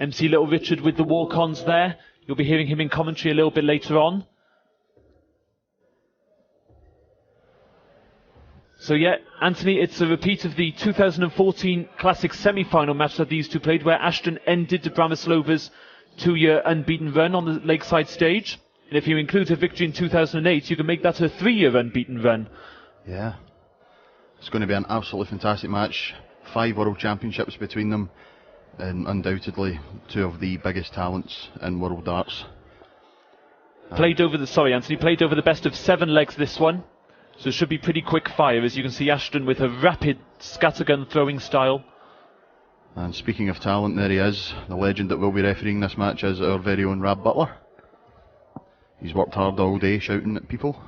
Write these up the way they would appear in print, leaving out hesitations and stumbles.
MC Little Richard with the walk-ons there. You'll be hearing him in commentary a little bit later on. So yeah, Anthony, it's a repeat of the 2014 Classic semi-final match that these two played, where Ashton ended Dobromyslova's 2-year unbeaten run on the Lakeside stage. And if you include her victory in 2008, you can make that her 3-year unbeaten run. Yeah, it's going to be an absolutely fantastic match. 5 World Championships between them, and undoubtedly 2 of the biggest talents in world darts. Played over the best of 7 legs this one, so it should be pretty quick fire, as you can see Ashton with her rapid scattergun throwing style. And speaking of talent, there he is. The legend that will be refereeing this match is our very own Rab Butler. He's worked hard all day shouting at people.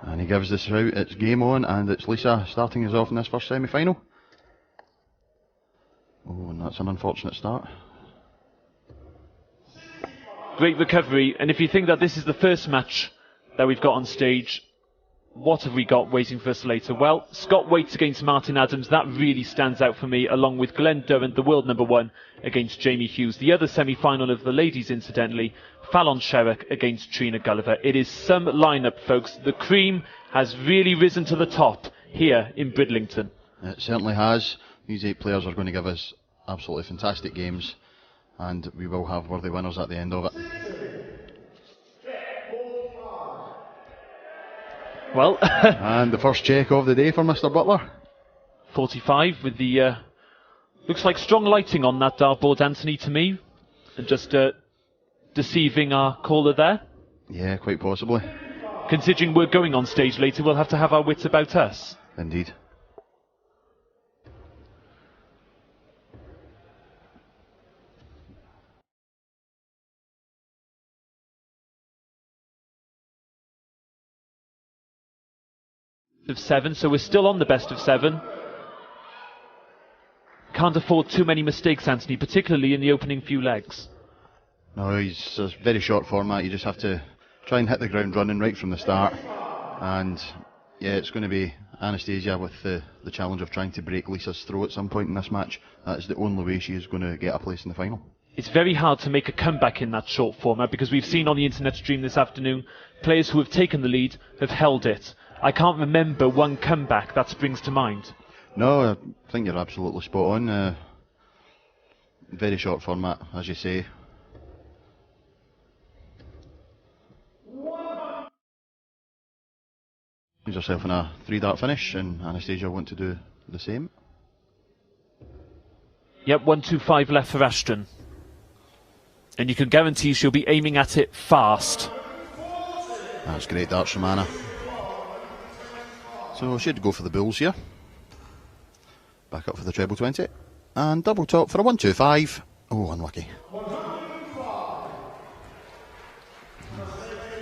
And he gives this out, it's game on, and it's Lisa starting us off in this first semi-final. Oh, and that's an unfortunate start. Great recovery, and if you think that this is the first match that we've got on stage, what have we got waiting for us later? Well, Scott Waits against Martin Adams, that really stands out for me, along with Glenn Durrant, the world #1, against Jamie Hughes. The other semi-final of the ladies, incidentally, Fallon Sherrock against Trina Gulliver. It is some lineup, folks. The cream has really risen to the top here in Bridlington. It certainly has. These 8 players are going to give us absolutely fantastic games, and we will have worthy winners at the end of it. Well, and the first check of the day for Mr. Butler. 45 with the looks like strong lighting on that dartboard, Anthony, to me, and just deceiving our caller there. Yeah, quite possibly. Considering we're going on stage later, we'll have to have our wits about us. Indeed. Of 7, so we're still on the best of 7. Can't afford too many mistakes, Anthony, particularly in the opening few legs. No, it's a very short format. You just have to try and hit the ground running right from the start. And yeah, it's going to be Anastasia with the challenge of trying to break Lisa's throw at some point in this match. That is the only way she is going to get a place in the final. It's very hard to make a comeback in that short format, because we've seen on the internet stream this afternoon, players who have taken the lead have held it. I can't remember one comeback that springs to mind. No, I think you're absolutely spot on. Very short format, as you say. She's herself in a 3-dart finish, and Anastasia want to do the same. Yep, 1-2-5 left for Ashton. And you can guarantee she'll be aiming at it fast. That's great darts from Anna. So she'd go for the bulls here. Back up for the treble 20. And double top for a 1-2-5. Oh, unlucky.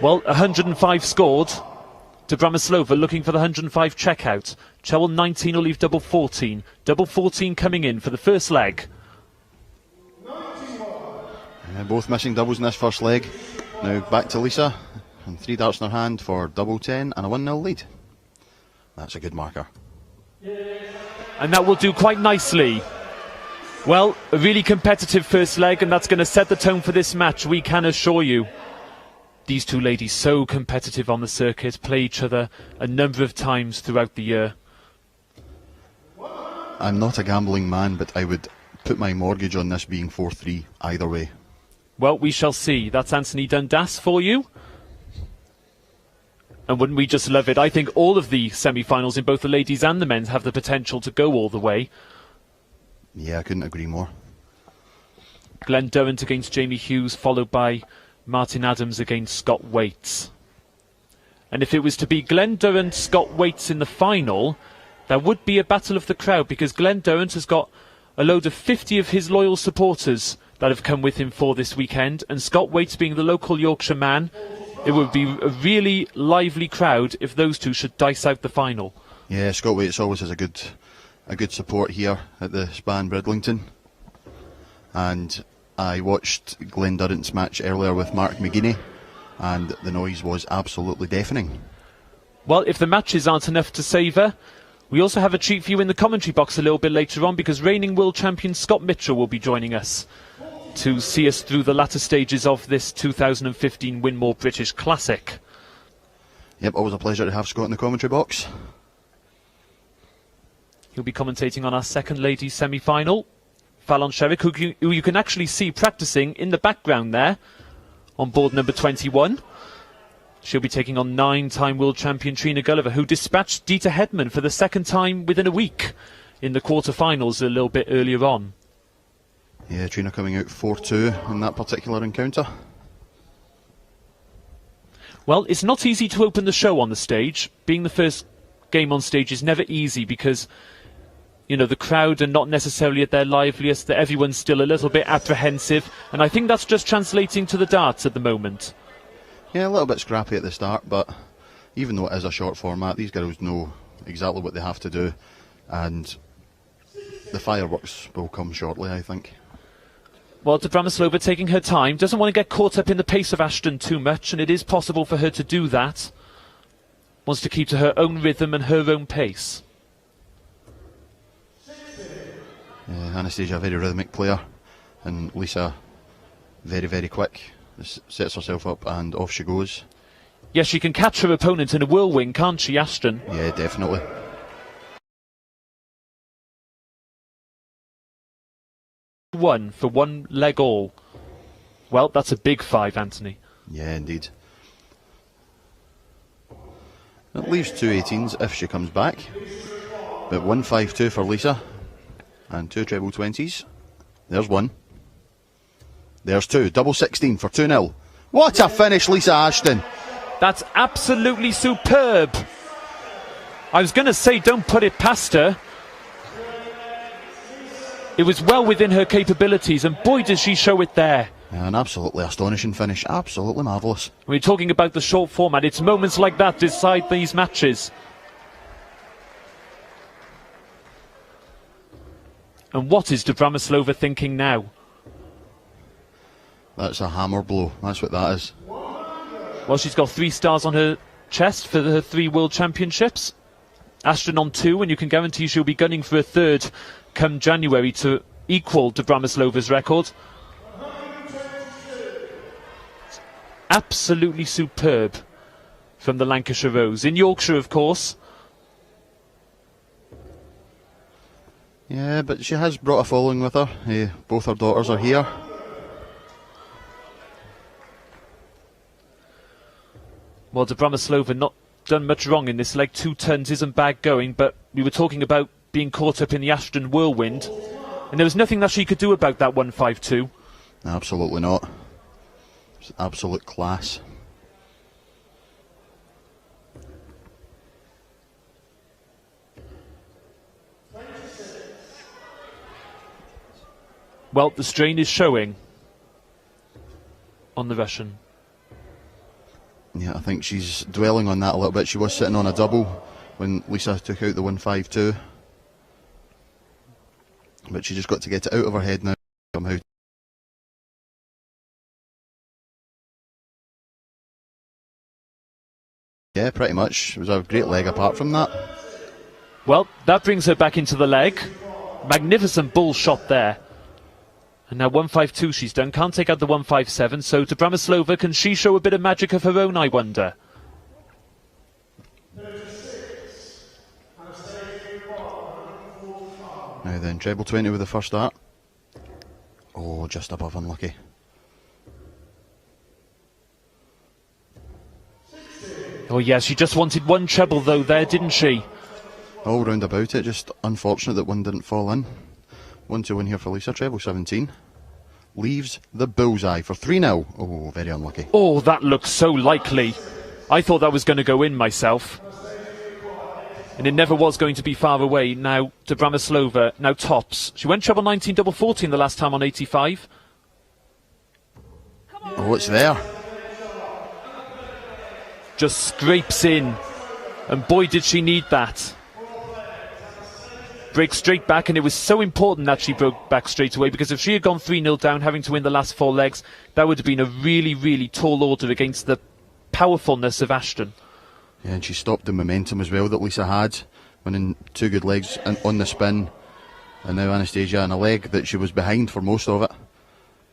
Well, 105 scored. Dobromyslova looking for the 105 checkout. Treble 19 will leave double 14. Double 14 coming in for the first leg. Both missing doubles in this first leg. Now back to Lisa. And 3 darts in her hand for double 10 and a 1-0 lead. That's a good marker. And that will do quite nicely. Well, a really competitive first leg, and that's going to set the tone for this match, we can assure you. These two ladies, so competitive on the circuit, play each other a number of times throughout the year. I'm not a gambling man, but I would put my mortgage on this being 4-3 either way. Well, we shall see. That's Anthony Dundas for you. And wouldn't we just love it? I think all of the semi-finals in both the ladies and the men's have the potential to go all the way. Yeah, I couldn't agree more. Glenn Durrant against Jamie Hughes, followed by Martin Adams against Scott Waits. And if it was to be Glenn Durrant, Scott Waits in the final, there would be a battle of the crowd, because Glenn Durrant has got a load of 50 of his loyal supporters that have come with him for this weekend, and Scott Waits being the local Yorkshire man, it would be a really lively crowd if those two should dice out the final. Yeah, Scott Waits always has a good support here at the Spa in Bridlington. And I watched Glenn Durrant's match earlier with Mark McGuinness, and the noise was absolutely deafening. Well, if the matches aren't enough to savour, we also have a treat for you in the commentary box a little bit later on, because reigning world champion Scott Mitchell will be joining us to see us through the latter stages of this 2015 Winmore British Classic. Yep, always a pleasure to have Scott in the commentary box. He'll be commentating on our second ladies semi-final. Fallon Sherrick, who you can actually see practising in the background there on board number 21. She'll be taking on 9-time world champion Trina Gulliver, who dispatched Dieter Hedman for the second time within a week in the quarter-finals a little bit earlier on. Yeah, Trina coming out 4-2 in that particular encounter. Well, it's not easy to open the show on the stage. Being the first game on stage is never easy, because you know, the crowd are not necessarily at their liveliest, that everyone's still a little bit apprehensive, and I think that's just translating to the darts at the moment. Yeah, a little bit scrappy at the start, but even though it is a short format, these girls know exactly what they have to do, and the fireworks will come shortly, I think. Well, Dobromyslova taking her time, doesn't want to get caught up in the pace of Ashton too much, and it is possible for her to do that. Wants to keep to her own rhythm and her own pace. Anastasia, a very rhythmic player, and Lisa, very, very quick. Sets herself up and off she goes. Yes, she can catch her opponent in a whirlwind, can't she, Ashton? Yeah, definitely. One for one leg all. Well, that's a big 5, Anthony. Yeah, indeed. It leaves 2 18s if she comes back. But 1-5-2 for Lisa. And 2 treble 20s. There's 1. There's 2. Double 16 for 2-0. What a finish, Lisa Ashton. That's absolutely superb. I was going to say, don't put it past her. It was well within her capabilities, and boy does she show it there. Yeah, an absolutely astonishing finish. Absolutely marvellous. We're talking about the short format. It's moments like that decide these matches. And what is Dobromyslova thinking now? That's a hammer blow. That's what that is. Well, she's got 3 stars on her chest for her 3 World Championships. Ashton on 2, and you can guarantee she'll be gunning for a 3rd come January to equal Dobromyslova's record. Absolutely superb from the Lancashire Rose. In Yorkshire, of course. Yeah, but she has brought a following with her. Both her daughters are here. Well, Dobromyslova not done much wrong in this leg. 2 turns isn't bad going, but we were talking about being caught up in the Ashton whirlwind, and there was nothing that she could do about that 1-5-2. Absolutely not. It's absolute class. Well, the strain is showing on the Russian. Yeah, I think she's dwelling on that a little bit. She was sitting on a double when Lisa took out the 1-5-2. But she just got to get it out of her head now somehow. Yeah, pretty much. It was a great leg apart from that. Well, that brings her back into the leg. Magnificent bull shot there. And now 1-5-2 she's done. Can't take out the 1-5-7. So Dobromyslova, can she show a bit of magic of her own, I wonder? Now then, treble 20 with the first start. Oh, just above unlucky. Oh yes, she just wanted one treble though there, didn't she? All round about it, just unfortunate that one didn't fall in. 1-2-1 here for Lisa, treble 17. Leaves the bullseye for 3-0. Oh, very unlucky. Oh, that looked so likely. I thought that was going to go in myself. And it never was going to be far away. Now, Dobromyslova, now tops. She went treble 19, double 14 the last time on 85. Oh, it's there. Just scrapes in. And boy, did she need that. Breaks straight back, and it was so important that she broke back straight away, because if she had gone 3-0 down, having to win the last 4 legs, that would have been a really, really tall order against the powerfulness of Ashton. Yeah, and she stopped the momentum as well that Lisa had, winning 2 good legs on the spin, and now Anastasia on a leg that she was behind for most of it,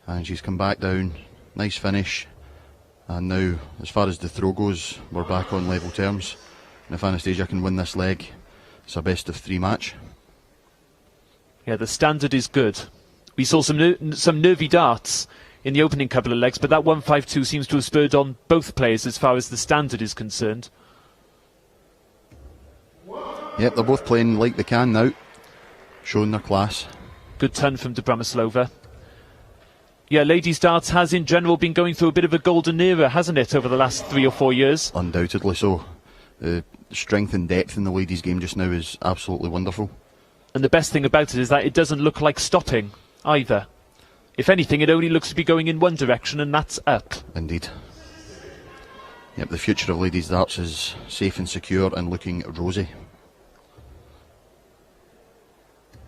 and she's come back down. Nice finish, and now as far as the throw goes, we're back on level terms, and if Anastasia can win this leg, it's a best of 3 match. Yeah, the standard is good. We saw some nervy darts in the opening couple of legs, but that 1-5-2 seems to have spurred on both players as far as the standard is concerned. Yep, they're both playing like they can now, showing their class. Good turn from Dobromyslova. Yeah, ladies darts has in general been going through a bit of a golden era, hasn't it, over the last 3 or 4 years? Undoubtedly so. The strength and depth in the ladies game just now is absolutely wonderful. And the best thing about it is that it doesn't look like stopping either. If anything, it only looks to be going in one direction, and that's up. Indeed. Yep, the future of ladies darts is safe and secure and looking rosy.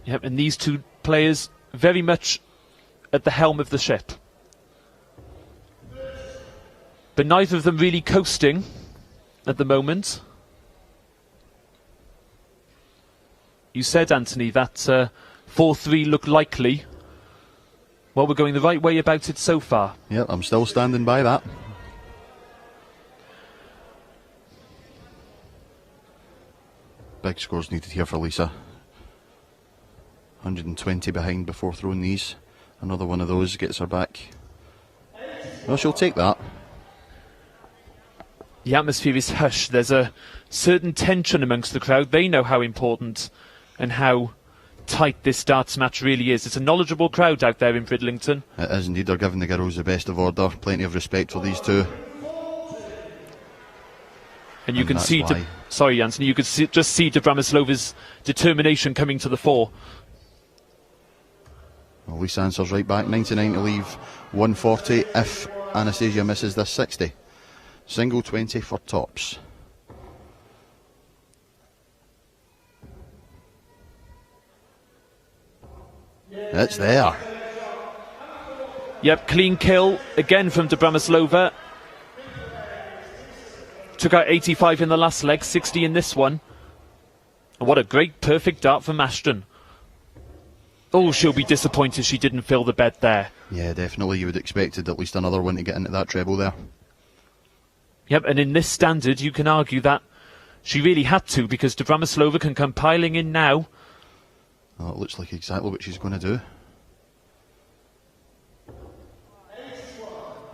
Yep, and these two players very much at the helm of the ship. But neither of them really coasting at the moment. You said, Anthony, that 4-3 looked likely. Well, we're going the right way about it so far. Yep, I'm still standing by that. Big scores needed here for Lisa. 120 behind before throwing these. Another one of those gets her back. Well, she'll take that. The atmosphere is hushed. There's a certain tension amongst the crowd. They know how important and how tight this darts match really is. It's a knowledgeable crowd out there in Bridlington. It is indeed. They're giving the girls the best of order. Plenty of respect for these two. And you can see... Sorry, Anthony, you could just see Dobromyslova's determination coming to the fore. Well, Lisa answers right back. 99 to leave, 140 if Anastasia misses this 60. Single 20 for tops. It's there. Yep, clean kill again from Dobromyslova. Took out 85 in the last leg, 60 in this one. And what a great perfect dart from Ashton. Oh, she'll be disappointed she didn't fill the bed there. Yeah, definitely. You would expected at least another one to get into that treble there. Yep, and in this standard, you can argue that she really had to, because Dobromyslova can come piling in now. Well, it looks like exactly what she's going to do.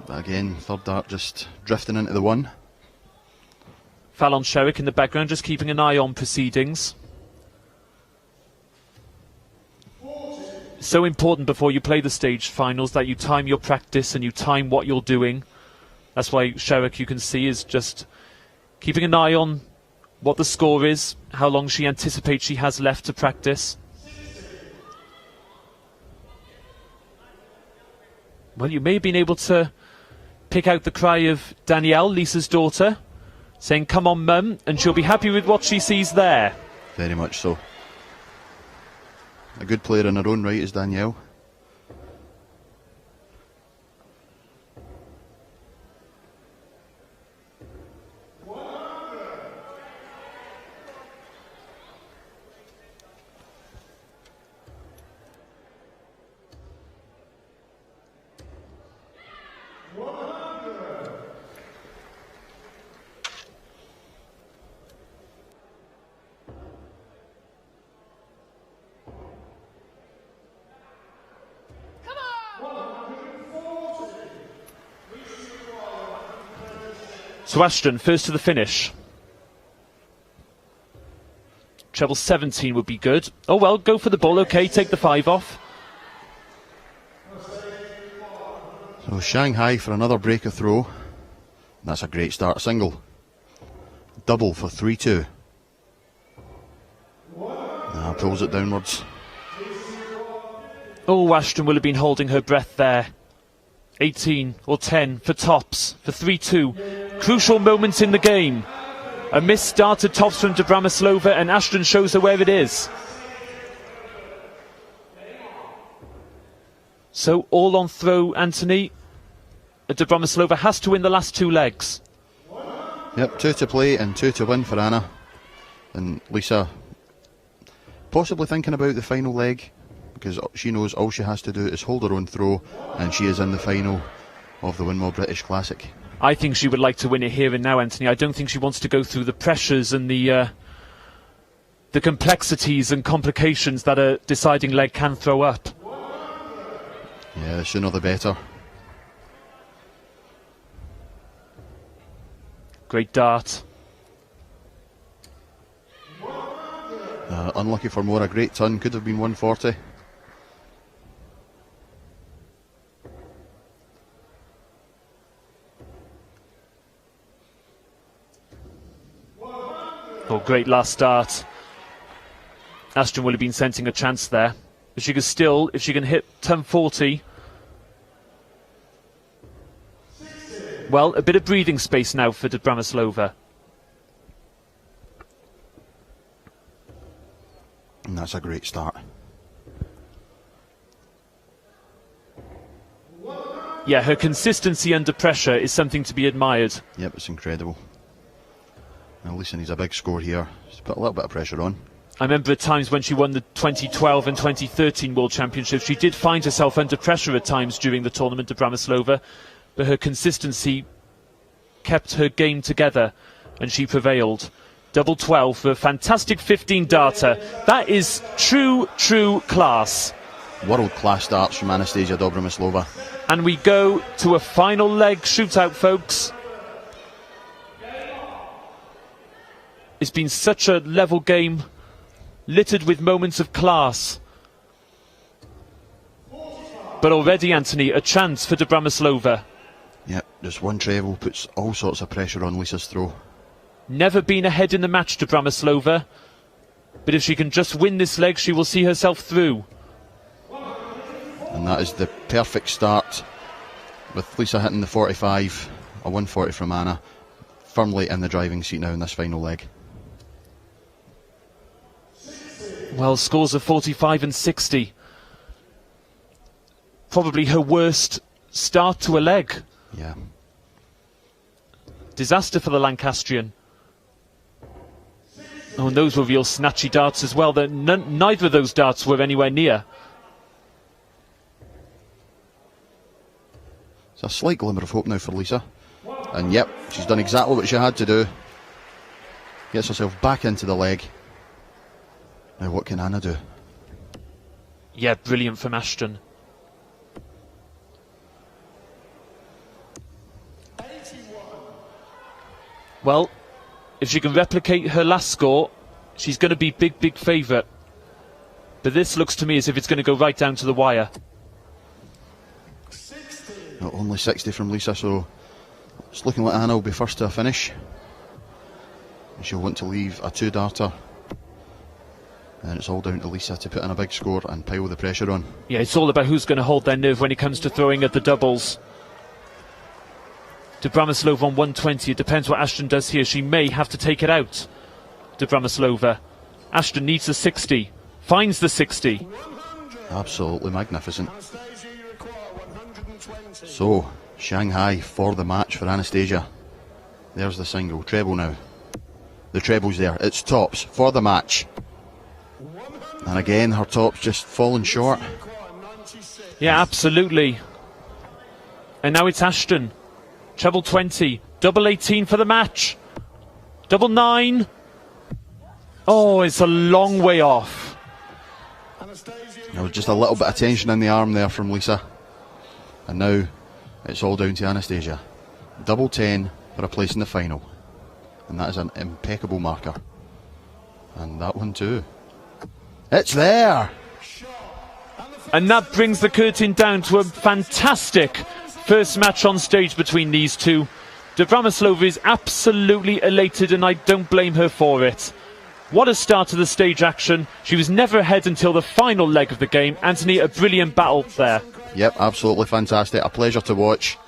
But again, third dart just drifting into the one. Fallon Sherrick in the background, just keeping an eye on proceedings. So important before you play the stage finals that you time your practice and you time what you're doing. That's why Sherrick, you can see, is just keeping an eye on what the score is, how long she anticipates she has left to practice. Well, you may have been able to pick out the cry of Danielle, Lisa's daughter, saying, "Come on, Mum," and she'll be happy with what she sees there. Very much so. A good player in her own right is Danielle. So Ashton, first to the finish. Treble 17 would be good. Oh well, go for the ball, okay, take the 5 off. So Shanghai for another breaker throw. That's a great start. Single. Double for 3-2. Now pulls it downwards. Oh, Ashton will have been holding her breath there. 18 or 10 for tops for 3-2. Crucial moments in the game. A missed start to tops from Dobromyslova, and Ashton shows her where it is. So all on throw, Anthony. Dobromyslova has to win the last 2 legs. Yep, 2 to play and 2 to win for Anna. And Lisa possibly thinking about the final leg, because she knows all she has to do is hold her own throw, and she is in the final of the Winmore British Classic. I think she would like to win it here and now, Anthony. I don't think she wants to go through the pressures and the complexities and complications that a deciding leg can throw up. Yeah, the sooner the better. Great dart. Unlucky for Moore, a great ton, could have been 140. Oh, great last start. Ashton would have been sensing a chance there. If she can hit 1040. Well, a bit of breathing space now for Dobromyslova. And that's a great start. Yeah, her consistency under pressure is something to be admired. Yep, it's incredible. Now Lisa needs a big score here. Just put a little bit of pressure on. I remember at times when she won the 2012 and 2013 World Championships, she did find herself under pressure at times during the tournament, Dobromyslova, but her consistency kept her game together and she prevailed. Double 12 for a fantastic 15 darter. That is true class. World-class darts from Anastasia Dobromyslova. And we go to a final leg shootout, folks. It's been such a level game, littered with moments of class. But already, Anthony, a chance for Dobromyslova. Yep, just one treble puts all sorts of pressure on Lisa's throw. Never been ahead in the match, Dobromyslova. But if she can just win this leg, she will see herself through. And that is the perfect start, with Lisa hitting the 45, a 140 from Anna, firmly in the driving seat now in this final leg. Well, scores of 45 and 60. Probably her worst start to a leg. Yeah. Disaster for the Lancastrian. Oh, and those were real snatchy darts as well. Neither of those darts were anywhere near. It's a slight glimmer of hope now for Lisa. And yep, she's done exactly what she had to do. Gets herself back into the leg. Now what can Anna do? Yeah, brilliant from Ashton. Well, if she can replicate her last score, she's going to be big favourite. But this looks to me as if it's going to go right down to the wire. Not only 60 from Lisa, so it's looking like Anna will be first to a finish. And she'll want to leave a 2-darter. And it's all down to Lisa to put in a big score and pile the pressure on. Yeah, it's all about who's going to hold their nerve when it comes to throwing at the doubles. Dobromyslova on 120. It depends what Ashton does here. She may have to take it out. Dobromyslova. Ashton needs the 60. Finds the 60. Absolutely magnificent. So, Shanghai for the match for Anastasia. There's the single. Treble now. The treble's there. It's tops for the match. And again, her top's just fallen short. Yeah, absolutely. And now it's Ashton. Treble 20. Double 18 for the match. Double 9. Oh, it's a long way off. There was just a little bit of tension in the arm there from Lisa. And now it's all down to Anastasia. Double 10 for a place in the final. And that is an impeccable marker. And that one too. It's there! And that brings the curtain down to a fantastic first match on stage between these two. Dobromyslova is absolutely elated, and I don't blame her for it. What a start to the stage action. She was never ahead until the final leg of the game. Anthony, a brilliant battle there. Yep, absolutely fantastic. A pleasure to watch.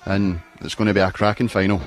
And it's going to be a cracking final.